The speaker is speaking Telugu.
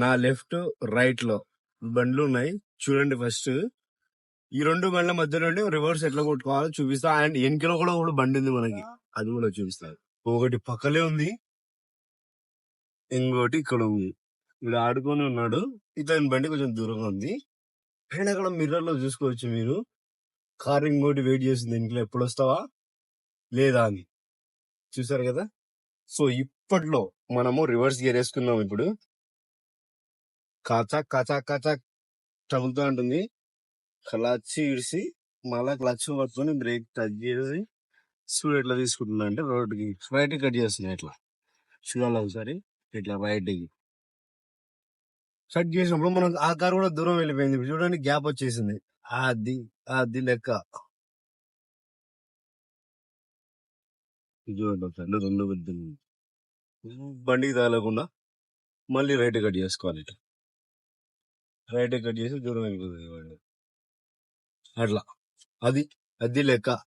నా లెఫ్ట్ రైట్ లో బండ్లు ఉన్నాయి చూడండి. ఫస్ట్ ఈ రెండు బండ్ల మధ్య నుండి రివర్స్ ఎట్లా కొట్టుకోవాలో చూపిస్తా. అండ్ వెనకలో కూడా ఒక బండి ఉంది మనకి, అది కూడా చూపిస్తాను. ఒకటి పక్కలే ఉంది, ఇంకోటి ఇక్కడ ఉంది. ఇక్కడ ఆడుకొని ఉన్నాడు. ఇతని బండి కొంచెం దూరంగా ఉంది. అండ్ అక్కడ మిర్రర్ లో చూసుకోవచ్చు మీరు, కార్ ఇంకోటి వెయిట్ చేస్తుంది ఇంట్లో ఎప్పుడు వస్తావా లేదా అని. చూసారు కదా. సో ఇప్పట్లో మనము రివర్స్ గేర్ వేసుకున్నాం. ఇప్పుడు కాచా కాచా కాచా తగులుతూ ఉంటుంది. క్లచ్ ఇడిసి మళ్ళా క్లచ్ పట్టుకొని బ్రేక్ టచ్ చేసి స్పీడ్ ఎట్లా తీసుకుంటున్నా అంటే రోడ్డుకి బయట కట్ చేస్తున్నాయి. ఇట్లా చూడాలి ఒకసారి. ఇట్లా బయటికి కట్ చేసినప్పుడు మనం ఆ కార్ కూడా దూరం వెళ్ళిపోయింది. ఇప్పుడు చూడండి గ్యాప్ వచ్చేసింది. అది అది లెక్క. చూడండి ఒకసారి రెండు పెద్ద బండికి తగలకుండా మళ్ళీ రైట్ కట్ చేసుకోవాలి. ఇట్లా రైట్ కట్ చేసి దూరం వెళ్ళిపోతుంది బండి. అట్లా అది అది లెక్క.